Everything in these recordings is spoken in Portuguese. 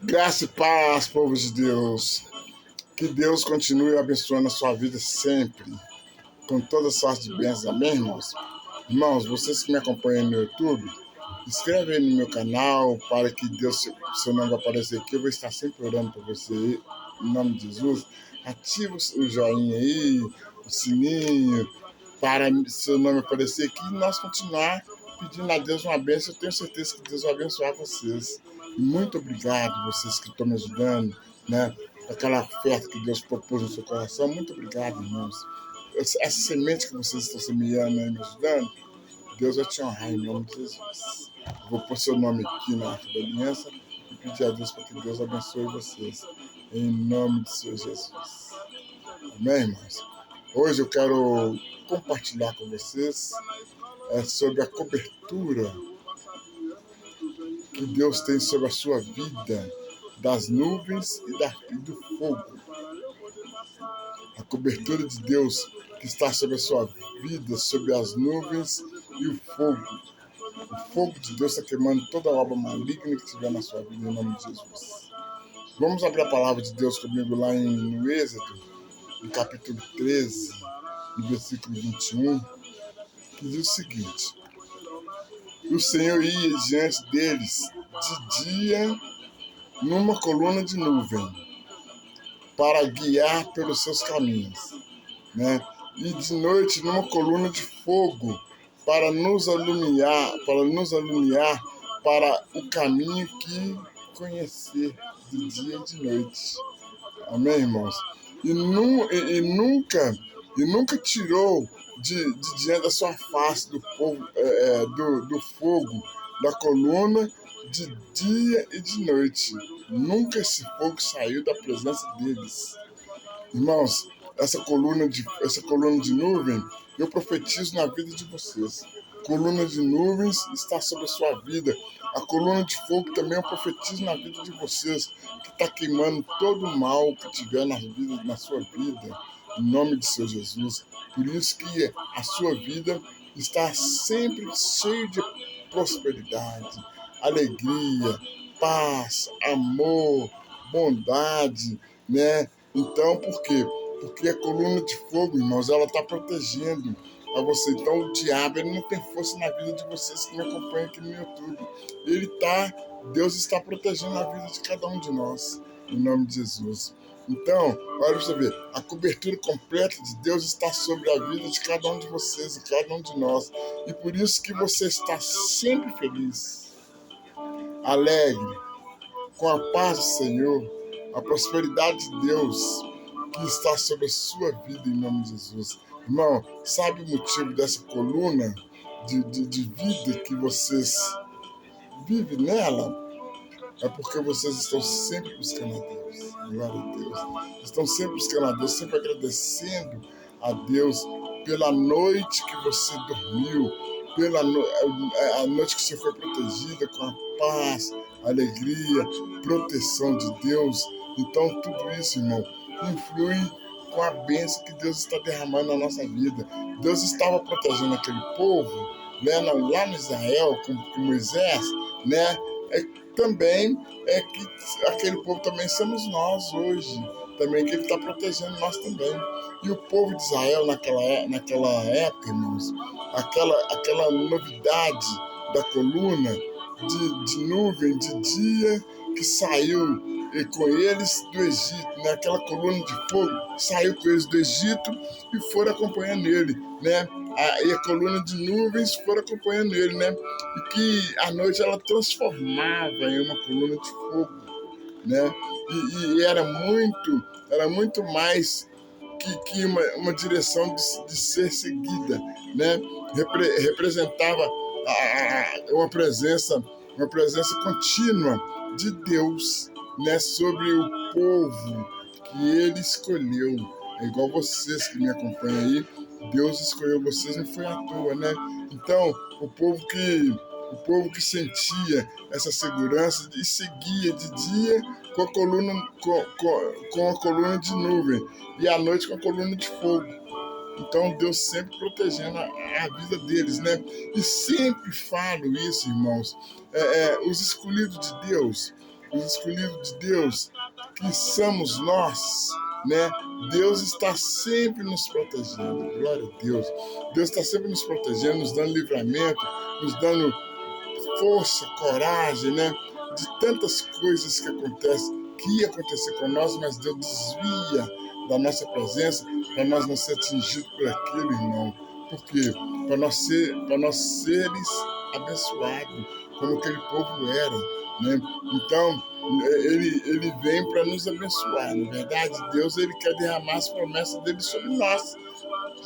Graça e paz, povo de Deus. Que Deus continue abençoando a sua vida sempre, com toda sorte de bênçãos, amém, irmãos? Irmãos, vocês que me acompanham no YouTube, inscreve aí no meu canal para que Deus, seu nome vai aparecer aqui. Eu vou estar sempre orando por você, em nome de Jesus. Ativa o joinha aí, o sininho, para seu nome aparecer aqui e nós continuar pedindo a Deus uma bênção. Eu tenho certeza que Deus vai abençoar vocês. Muito obrigado, vocês que estão me ajudando, né? Aquela oferta que Deus propôs no seu coração. Muito obrigado, irmãos. Essa semente que vocês estão semeando e me ajudando, Deus vai te honrar em nome de Jesus. Eu vou pôr seu nome aqui na arte da aliança e pedir a Deus para que Deus abençoe vocês. Em nome de Senhor Jesus. Amém, irmãos? Hoje eu quero compartilhar com vocês sobre a cobertura que Deus tem sobre a sua vida, das nuvens e do fogo. A cobertura de Deus que está sobre a sua vida, sobre as nuvens e o fogo. O fogo de Deus está queimando toda obra maligna que tiver na sua vida, em nome de Jesus. Vamos abrir a palavra de Deus comigo lá no Êxodo, no capítulo 13, no versículo 21, que diz o seguinte: o Senhor ia diante deles de dia numa coluna de nuvem, para guiar pelos seus caminhos, né? E de noite numa coluna de fogo, para nos alumiar para o caminho que conhecer de dia e de noite. Amém, irmãos? E nunca tirou de diante da sua face do fogo, da coluna, de dia e de noite. Nunca esse fogo saiu da presença deles. Irmãos, essa coluna de nuvem, eu profetizo na vida de vocês. Coluna de nuvens está sobre a sua vida. A coluna de fogo também eu profetizo na vida de vocês, que está queimando todo o mal que tiver na sua vida, em nome de Senhor Jesus. Por isso que a sua vida está sempre cheia de prosperidade, alegria, paz, amor, bondade, né? Então, por quê? Porque a coluna de fogo, irmãos, ela está protegendo a você. Então, o diabo, ele não tem força na vida de vocês que me acompanham aqui no YouTube. Deus está protegendo a vida de cada um de nós, em nome de Jesus. Então, olha para você ver, a cobertura completa de Deus está sobre a vida de cada um de vocês e cada um de nós. E por isso que você está sempre feliz, alegre, com a paz do Senhor, a prosperidade de Deus que está sobre a sua vida, em nome de Jesus. Irmão, sabe o motivo dessa coluna de vida que vocês vivem nela? É porque vocês estão sempre buscando a Deus. Glória a Deus. Estão sempre buscando a Deus, sempre agradecendo a Deus pela noite que você dormiu, a noite que você foi protegida com a paz, alegria, proteção de Deus. Então, tudo isso, irmão, influi com a bênção que Deus está derramando na nossa vida. Deus estava protegendo aquele povo, né, lá no Israel, com Moisés, né? Também que aquele povo também somos nós hoje, também que ele está protegendo nós também. E o povo de Israel naquela época, irmãos, aquela novidade da coluna de nuvem de dia que saiu com eles do Egito, né? Aquela coluna de fogo saiu com eles do Egito e foram acompanhando ele, né? E a coluna de nuvens foram acompanhando ele, né? E que à noite ela transformava em uma coluna de fogo, né? E era muito mais que uma direção de ser seguida, né? Representava uma presença contínua de Deus, né? Sobre o povo que ele escolheu. É igual vocês que me acompanham aí, Deus escolheu vocês, não foi à toa, né? Então, o povo que sentia essa segurança e seguia de dia com a coluna de nuvem e à noite com a coluna de fogo. Então, Deus sempre protegendo a vida deles, né? E sempre falo isso, irmãos. Os escolhidos de Deus, os escolhidos de Deus, que somos nós, né? Deus está sempre nos protegendo, glória a Deus. Deus está sempre nos protegendo, nos dando livramento, nos dando força, coragem, né? De tantas coisas que acontecem, que ia acontecer com nós, mas Deus desvia da nossa presença para nós não ser atingidos por aquilo, irmão. Por quê? Para nós seres abençoados, como aquele povo era, né? Então, ele vem para nos abençoar. Na verdade, Deus ele quer derramar as promessas dele sobre nós.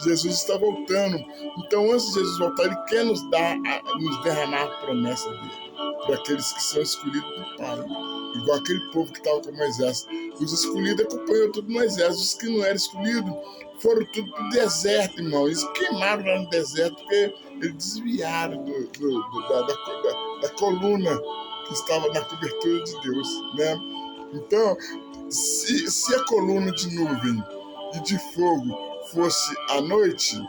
Jesus está voltando. Então, antes de Jesus voltar, ele quer nos derramar a promessa dele para aqueles que são escolhidos do Pai. Igual aquele povo que estava com Moisés. Os escolhidos acompanhou tudo Moisés. Os que não eram escolhidos foram tudo para o deserto, irmão. Eles queimaram lá no deserto porque eles desviaram da coluna que estava na cobertura de Deus, né? Então, se a coluna de nuvem e de fogo fosse à noite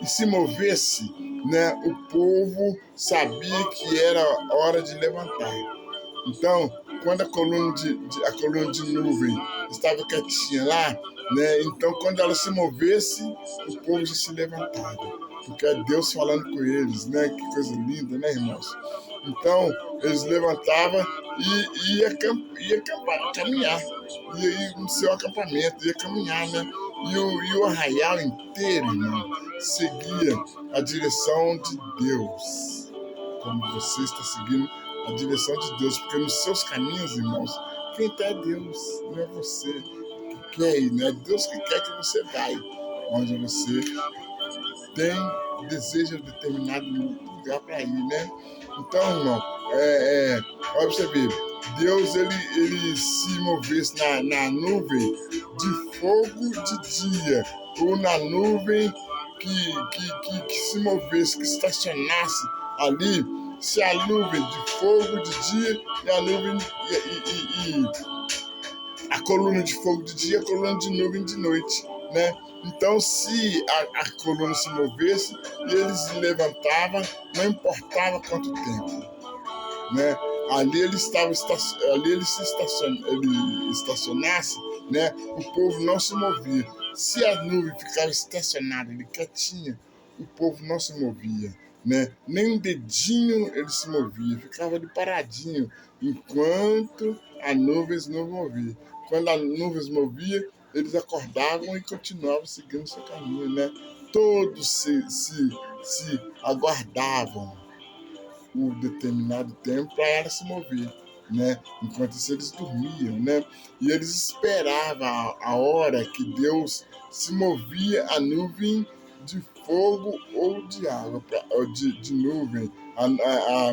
e se movesse, né, o povo sabia que era hora de levantar. Então, quando a coluna de nuvem estava quietinha lá, né, então quando ela se movesse, o povo já se levantava, porque é Deus falando com eles, né? Que coisa linda, né, irmãos? Então, eles levantavam e ia caminhar, ia ir no seu acampamento, ia caminhar, né? E o arraial inteiro, irmão, seguia a direção de Deus, como você está seguindo a direção de Deus, porque nos seus caminhos, irmãos, quem está é Deus, não é você que quer ir, não é Deus que quer que você vá, onde você tem desejo de determinado lugar para ir, né? Então, irmão, olha pra você ver, Deus ele se movesse na nuvem de fogo de dia, ou na nuvem que se movesse, que estacionasse ali, se a nuvem de fogo de dia e a nuvem a coluna de fogo de dia, a coluna de nuvem de noite, né? Então, se a coluna se movesse e eles se levantavam, não importava quanto tempo, né? Ali ele estacionasse, né? O povo não se movia. Se a nuvem ficava estacionada, ali quietinha, o povo não se movia, né? Nem um dedinho ele se movia, ficava ali paradinho, enquanto a nuvem não movia. Quando a nuvem se movia, eles acordavam e continuavam seguindo seu caminho, né? Todos se aguardavam um determinado tempo para ela se mover, né? Enquanto isso eles dormiam, né? E eles esperavam a hora que Deus se movia a nuvem de fogo ou de água, ou de nuvem,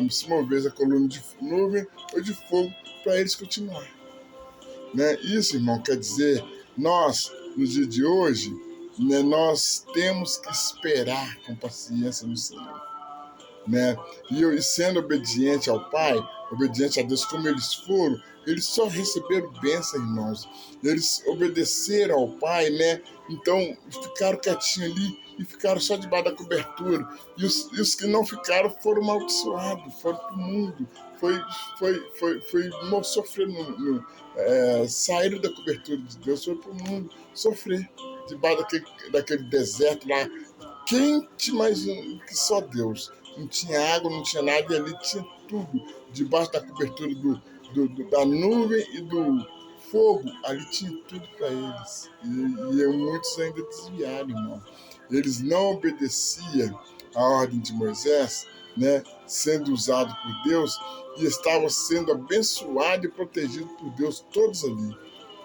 se mover a coluna de nuvem ou de fogo para eles continuar, né? Isso, irmão, quer dizer, nós, no dia de hoje, né, nós temos que esperar com paciência no Senhor, né? E sendo obediente ao Pai, obediente a Deus como eles foram, eles só receberam bênção, irmãos. Eles obedeceram ao Pai, né? Então ficaram quietinhos ali e ficaram só debaixo da cobertura. E os que não ficaram foram amaldiçoados, foram para o mundo, sofrendo, saíram da cobertura de Deus, foram para o mundo sofrer debaixo daquele deserto lá, quente, mas que só Deus. Não tinha água, não tinha nada, e ali tinha tudo. Debaixo da cobertura da nuvem e do fogo, ali tinha tudo para eles. E muitos ainda desviaram, irmão. Eles não obedeciam a ordem de Moisés, né, sendo usado por Deus, e estavam sendo abençoados e protegidos por Deus, todos ali,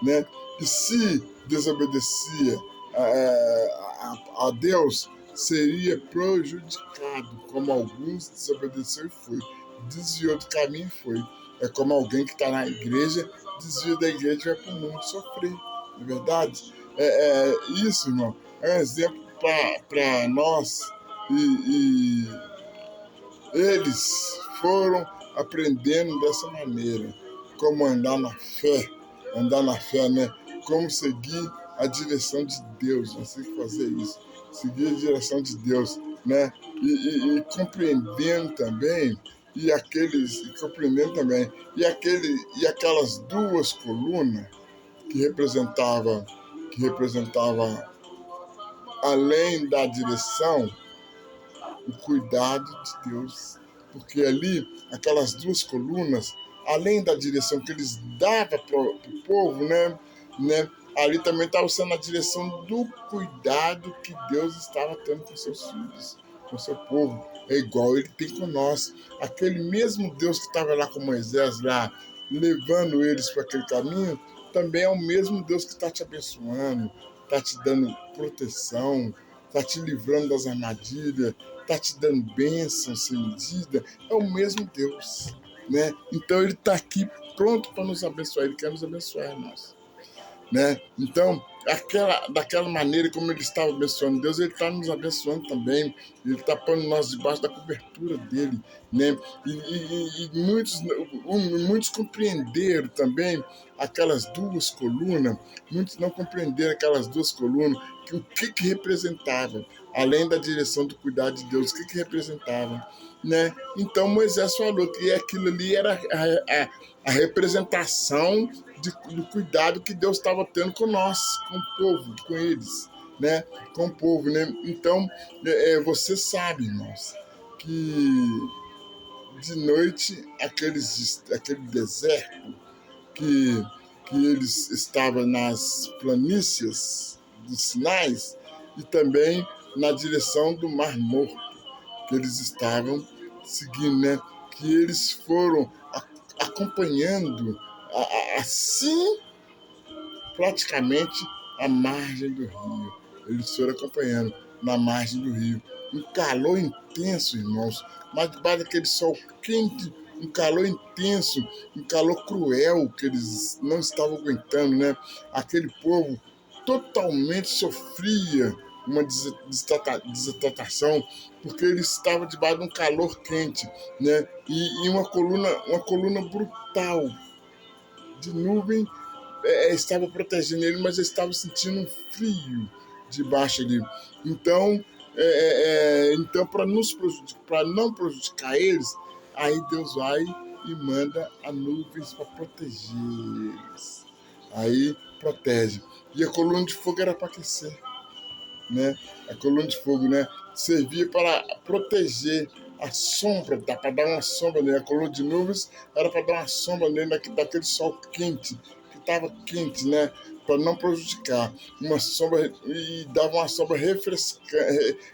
né? E se desobedecia a Deus, seria prejudicado, como alguns desobedeceram e foi. Desviou do caminho e foi. É como alguém que está na igreja, desvia da igreja e vai para o mundo sofrer. Não é verdade? Isso, irmão, é um exemplo para nós. E eles foram aprendendo dessa maneira, como andar na fé, né? Como seguir a direção de Deus, você tem que fazer isso, seguir a direção de Deus, né? E compreendendo também e compreendendo também, e aquelas duas colunas que representava além da direção, o cuidado de Deus. Porque ali, aquelas duas colunas, além da direção que eles davam para o povo, né, ali também estava sendo a direção do cuidado que Deus estava tendo com seus filhos, com seu povo. É igual ele tem com nós. Aquele mesmo Deus que estava lá com Moisés, lá, levando eles para aquele caminho, também é o mesmo Deus que está te abençoando, está te dando proteção, está te livrando das armadilhas, está te dando bênçãos sem medida. É o mesmo Deus, né? Então ele está aqui pronto para nos abençoar, ele quer nos abençoar, nós. Né? Então, daquela maneira como ele estava abençoando Deus, ele está nos abençoando também. Ele está pondo nós debaixo da cobertura dele. Né? E muitos compreenderam também aquelas duas colunas, muitos não compreenderam aquelas duas colunas, o que representavam, além da direção do cuidado de Deus, o que representavam. Né? Então Moisés falou que aquilo ali era a representação do cuidado que Deus estava tendo com nós, com o povo, com eles, né? Com o povo, né? Então, você sabe, irmãos, que de noite aquele deserto que eles estavam nas planícies dos Sinais e também na direção do Mar Morto, que eles estavam seguindo, né? Que eles foram acompanhando assim praticamente a margem do rio. Eles foram acompanhando na margem do rio. Um calor intenso, irmãos, mas debaixo daquele sol quente, um calor intenso, um calor cruel que eles não estavam aguentando, né? Aquele povo totalmente sofria uma desidratação, porque eles estavam debaixo de um calor quente, né? E uma coluna brutal de nuvem estava protegendo ele, mas ele estava sentindo um frio debaixo ali. Então, então para não prejudicar eles, aí Deus vai e manda a nuvens para proteger eles. Aí protege. E a coluna de fogo era para aquecer, né? A coluna de fogo, né, servia para proteger a sombra, para dar uma sombra nele. A coluna de nuvens era para dar uma sombra nele daquele sol quente, que estava quente, né? Para não prejudicar. Uma sombra, e dava uma sombra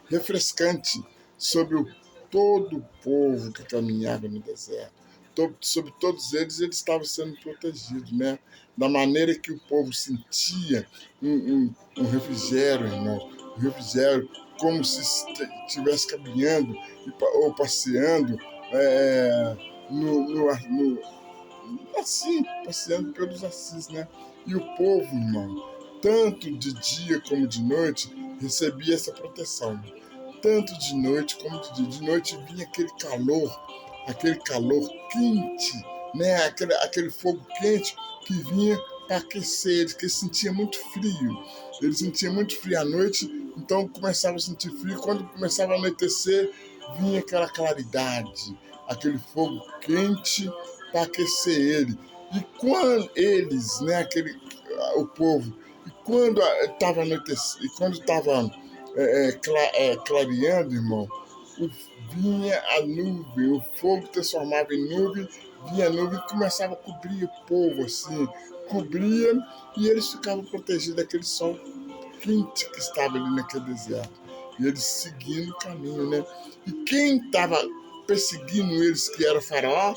refrescante sobre todo o povo que caminhava no deserto. Sobre todos eles estavam sendo protegidos, né? Da maneira que o povo sentia um refrigério, irmão. Um refrigério como se estivesse caminhando ou passeando assim, passeando pelos assis, né? E o povo, irmão, tanto de dia como de noite, recebia essa proteção. Tanto de noite como de dia. De noite vinha aquele calor quente, né? Aquele fogo quente que vinha para aquecer eles, que eles sentiam muito frio. Eles sentiam muito frio à noite, então começavam a sentir frio. Quando começava a anoitecer, vinha aquela claridade, aquele fogo quente para aquecer ele. E quando eles, né, o povo, e quando estava anoitecendo, e quando estava clareando, irmão, vinha a nuvem, o fogo transformava em nuvem, vinha a nuvem e começava a cobrir o povo, assim, cobria, e eles ficavam protegidos daquele sol quente que estava ali naquele deserto. E eles seguindo o caminho, né? E quem estava perseguindo eles, que era o faraó,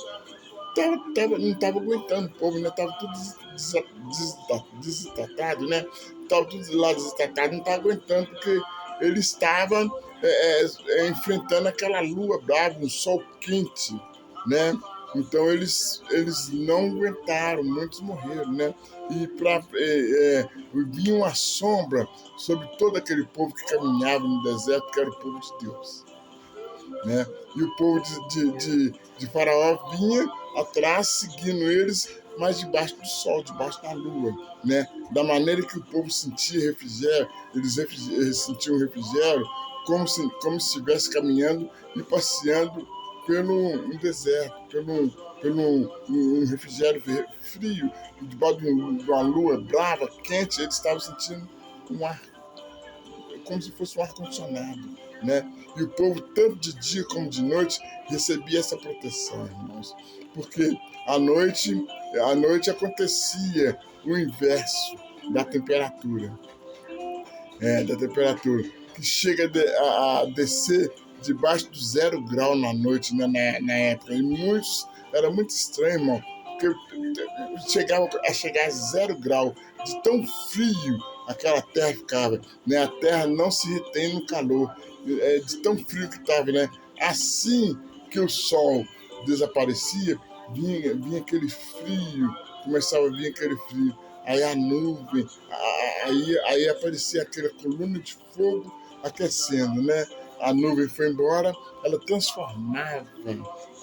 não estava aguentando, o povo ainda estava tudo desidratado, né? Estava tudo lá desidratado, não estava aguentando, porque eles estavam enfrentando aquela lua brava, um sol quente, né? Então eles não aguentaram, muitos morreram, né? E vinha uma sombra sobre todo aquele povo que caminhava no deserto, que era o povo de Deus, né? E o povo de Faraó vinha atrás, seguindo eles, mas debaixo do sol, debaixo da lua, né? Da maneira que o povo sentia refrigério, eles sentiam refrigério como se estivesse caminhando e passeando pelo um deserto, pelo um refrigério frio, debaixo de uma lua brava, quente. Eles estavam sentindo um ar, como se fosse um ar-condicionado, né? E o povo, tanto de dia como de noite, recebia essa proteção, irmãos. Porque à noite acontecia o inverso da temperatura, que chega a descer debaixo do 0 grau na noite, né, na época. E era muito estranho, irmão, porque chegava a chegar a 0 grau, de tão frio aquela terra ficava, né? A terra não se retém no calor, de tão frio que estava, né? Assim que o sol desaparecia, vinha aquele frio, começava a vir aquele frio. Aí a nuvem, aí aparecia aquela coluna de fogo aquecendo, né? A nuvem foi embora, ela transformava,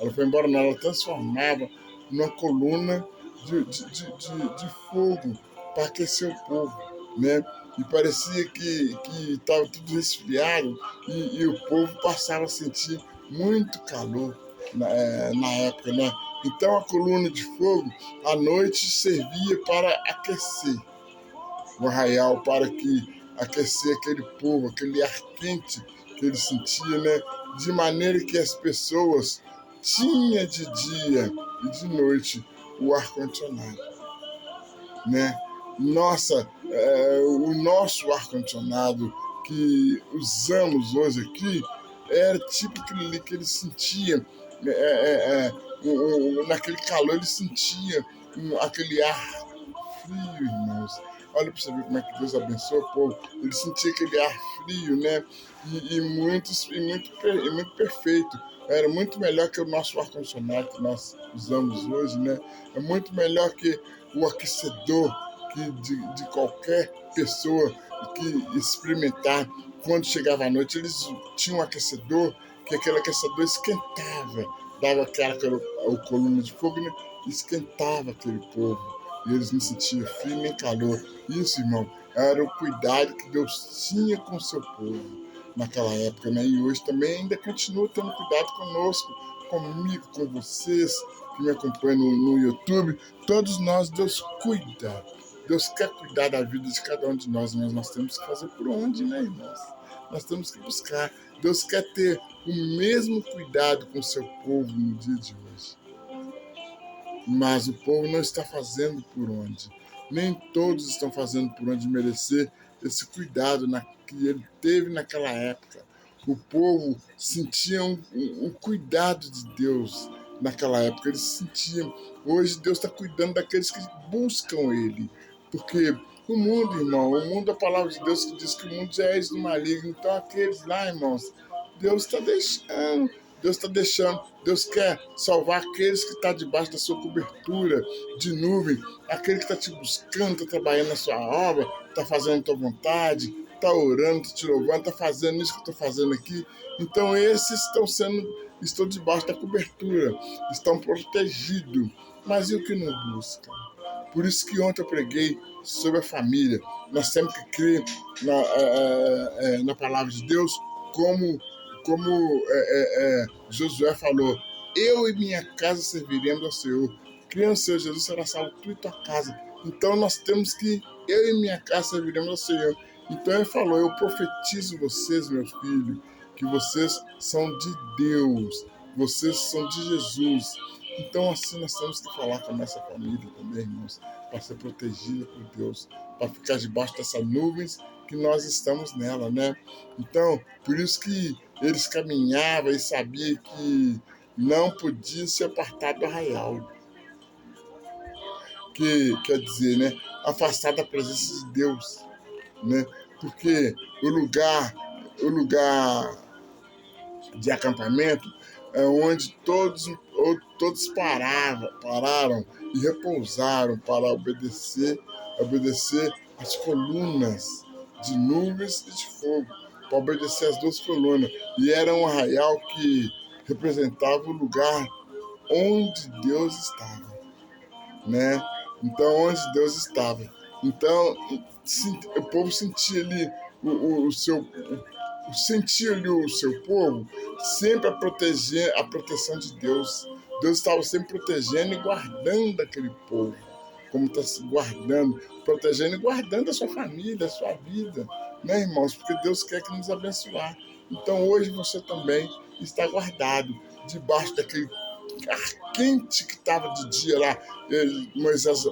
ela foi embora, não, ela transformava numa coluna de fogo para aquecer o povo, né? E parecia que estava tudo resfriado e o povo passava a sentir muito calor na época, né? Então a coluna de fogo à noite servia para aquecer o arraial, para aquecer aquele povo, aquele ar quente que ele sentia, né? De maneira que as pessoas tinham de dia e de noite o ar-condicionado, né? O nosso ar-condicionado que usamos hoje aqui era tipo aquilo ali que ele sentia, naquele calor ele sentia aquele ar frio, irmãos. Olha para você ver como é que Deus abençoa o povo. Ele sentia aquele ar frio, né? E muito perfeito. Era muito melhor que o nosso ar-condicionado que nós usamos hoje, né? É muito melhor que o aquecedor que de qualquer pessoa que experimentar. Quando chegava a noite, eles tinham um aquecedor, que aquele aquecedor esquentava, dava aquela coluna de fogo, né? Esquentava aquele povo. E eles não sentiam frio nem calor. Isso, irmão, era o cuidado que Deus tinha com o seu povo naquela época, né? E hoje também ainda continua tendo cuidado conosco, comigo, com vocês que me acompanham no YouTube. Todos nós, Deus cuida. Deus quer cuidar da vida de cada um de nós, mas nós temos que fazer por onde, né, irmãos? Nós temos que buscar. Deus quer ter o mesmo cuidado com o seu povo no dia de hoje. Mas o povo não está fazendo por onde. Nem todos estão fazendo por onde merecer esse cuidado que ele teve naquela época. O povo sentia um cuidado de Deus naquela época. Eles sentiam. Hoje Deus está cuidando daqueles que buscam Ele. Porque o mundo, irmão, o mundo é a palavra de Deus que diz que o mundo já é do maligno. Então aqueles lá, irmãos, Deus está deixando. Deus quer salvar aqueles que estão debaixo da sua cobertura de nuvem, aquele que está te buscando, está trabalhando na sua obra, está fazendo a tua vontade, está orando, está te louvando, está fazendo isso que eu estou fazendo aqui. Então esses estão debaixo da cobertura, estão protegidos. Mas e o que não busca? Por isso que ontem eu preguei sobre a família. Nós temos que crer na palavra de Deus como Josué falou, eu e minha casa serviremos ao Senhor. Crê no Senhor Jesus, será salvo tu e tua casa. Então nós temos que, eu e minha casa serviremos ao Senhor. Então ele falou, eu profetizo vocês, meus filhos, que vocês são de Deus, vocês são de Jesus. Então assim nós temos que falar com a nossa família também, irmãos, para ser protegida por Deus, para ficar debaixo dessas nuvens que nós estamos nela, né? Então, por isso que eles caminhavam e sabiam que não podia se apartar do arraial. Que quer dizer, né? Afastar da presença de Deus, né? Porque o lugar de acampamento é onde todos pararam e repousaram para obedecer às colunas de nuvens e de fogo, para obedecer às duas colunas. E era um arraial que representava o lugar onde Deus estava, né? Então, onde Deus estava. Então, o povo sentia ali sentia ali o seu povo sempre a proteger, a proteção de Deus. Deus estava sempre protegendo e guardando aquele povo, como está se guardando, protegendo e guardando a sua família, a sua vida, né, irmãos? Porque Deus quer que nos abençoar. Então hoje você também está guardado debaixo daquele ar quente que estava de dia lá, Moisés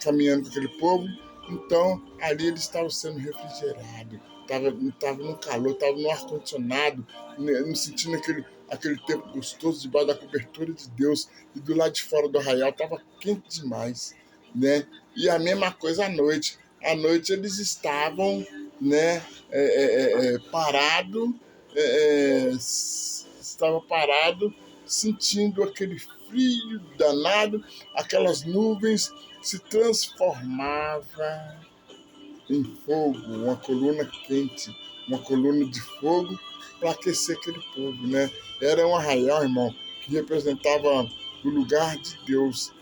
caminhando com aquele povo. Então ali ele estava sendo refrigerado, estava no calor, estava no ar-condicionado, sentindo aquele tempo gostoso debaixo da cobertura de Deus, e do lado de fora do arraial estava quente demais, né? E a mesma coisa à noite. À noite eles estavam, né, parado, estava parado, sentindo aquele frio danado, aquelas nuvens se transformavam em fogo, uma coluna quente, uma coluna de fogo para aquecer aquele povo, né? Era um arraial, irmão, que representava o lugar de Deus,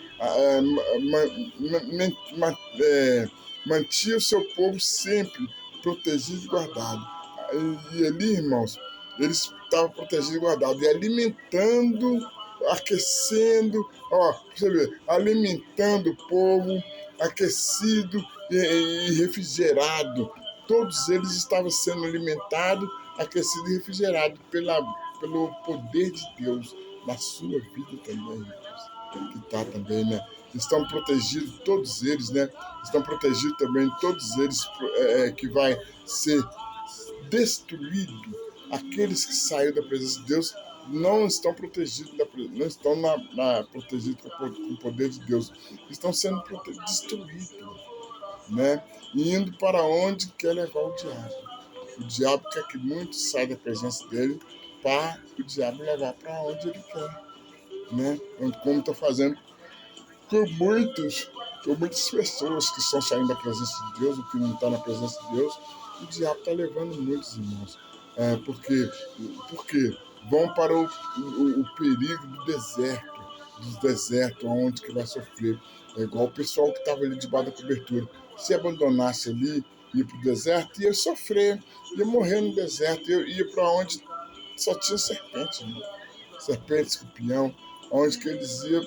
mantinha o seu povo sempre protegido e guardado. E ali, irmãos, eles estavam protegidos e guardados, e alimentando, aquecendo, ó, você vê, alimentando o povo, aquecido e refrigerado. Todos eles estavam sendo alimentados, aquecidos e refrigerados pelo poder de Deus na sua vida também, irmãos, que está também, né? Estão protegidos todos eles, né? Estão protegidos também todos eles, que vai ser destruído. Aqueles que saíram da presença de Deus não estão protegidos, não estão protegidos com o poder de Deus, estão sendo destruídos, né? E indo para onde quer levar o diabo. O diabo quer que muitos saiam da presença dele para o diabo levar para onde ele quer, né? Como está fazendo com muitas pessoas que estão saindo da presença de Deus, ou que não estão na presença de Deus. O diabo está levando muitos, irmãos, porque vão para o perigo do deserto, onde que vai sofrer. É igual o pessoal que estava ali debaixo da cobertura. Se abandonasse ali, ia para o deserto, ia sofrer, ia morrer no deserto, ia para onde só tinha serpente, né? Serpente, escorpião, onde que eles iam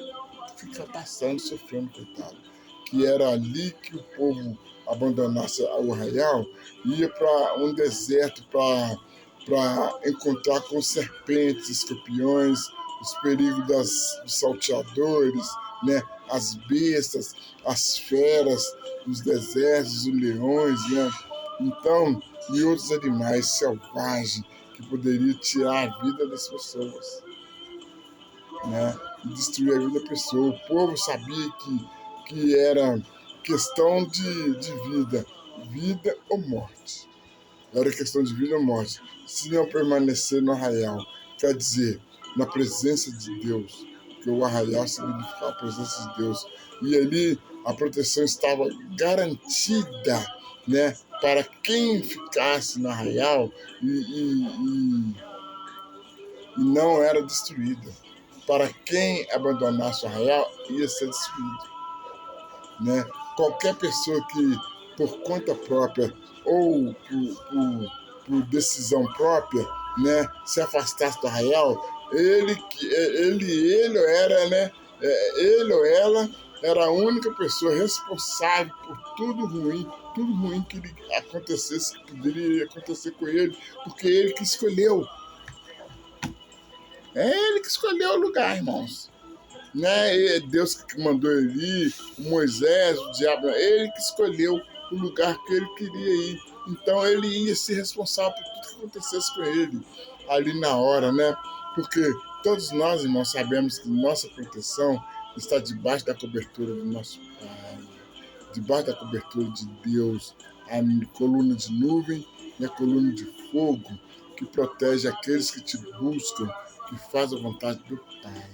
ficar passando, sofrendo, coitado. Que era ali que o povo abandonasse o arraial, ia para um deserto para encontrar com serpentes, escorpiões, os perigos dos salteadores, né? As bestas, as feras, os desertos, os leões, né? Então, e outros animais selvagens que poderiam tirar a vida das pessoas, né? E destruir a vida da pessoa. O povo sabia que era questão de vida ou morte. Era questão de vida ou morte. Se não permanecer no arraial, quer dizer, na presença de Deus, porque o arraial significa a presença de Deus. E ali a proteção estava garantida, né, para quem ficasse no arraial e não era destruída. Para quem abandonasse o arraial, ia ser destruído, né? Qualquer pessoa que, por conta própria ou por decisão própria, né, se afastasse do arraial, ele era, né, ele ou ela era a única pessoa responsável por tudo ruim que acontecesse, que poderia acontecer com ele, porque ele que escolheu. É ele que escolheu o lugar, irmãos. Né? E Deus que mandou ele ir, o Moisés, o diabo, ele que escolheu o lugar que ele queria ir. Então ele ia ser responsável por tudo que acontecesse com ele ali na hora, né? Porque todos nós, irmãos, sabemos que nossa proteção está debaixo da cobertura do nosso Pai, debaixo da cobertura de Deus, a coluna de nuvem e a coluna de fogo que protege aqueles que te buscam, que faz a vontade do Pai.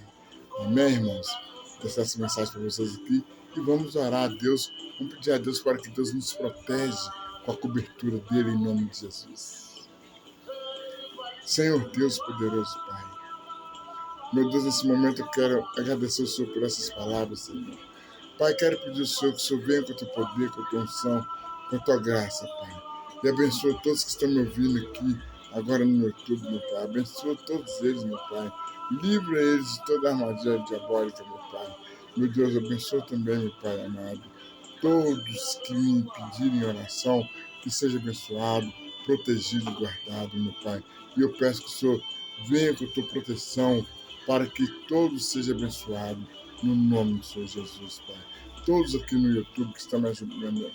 Amém, irmãos? Vou deixar essa mensagem para vocês aqui e vamos orar a Deus, vamos pedir a Deus para que Deus nos proteja com a cobertura dele em nome de Jesus. Senhor Deus poderoso Pai, meu Deus, nesse momento eu quero agradecer ao Senhor por essas palavras, Senhor. Pai, quero pedir ao Senhor que o Senhor venha com o teu poder, com a tua unção, com a tua graça, Pai. E abençoa todos que estão me ouvindo aqui, agora no YouTube, meu Pai. Abençoa todos eles, meu Pai. Livra eles de toda armadilha diabólica, meu Pai. Meu Deus, abençoa também, meu Pai amado. Todos que me pedirem oração, que seja abençoado, protegido e guardado, meu Pai. E eu peço que o Senhor venha com a tua proteção para que todos sejam abençoados, no nome do Senhor Jesus, Pai. Todos aqui no YouTube que estão me ajudando,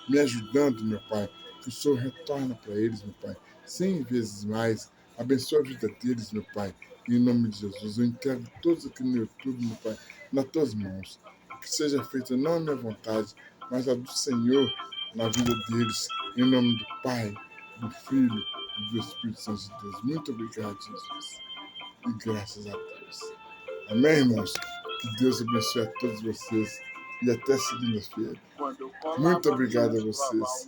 me ajudando, meu Pai, que o Senhor retorne para eles, meu Pai, 100 vezes mais. Abençoa a vida deles, meu Pai. Em nome de Jesus, eu entrego todos aqui no YouTube, meu Pai, nas tuas mãos. Que seja feita não a minha vontade, mas a do Senhor na vida deles. Em nome do Pai, do Filho e do Espírito Santo de Deus. Muito obrigado, Jesus. E graças a Deus. Amém, irmãos? Que Deus abençoe a todos vocês. E até segunda-feira. Muito obrigado a vocês.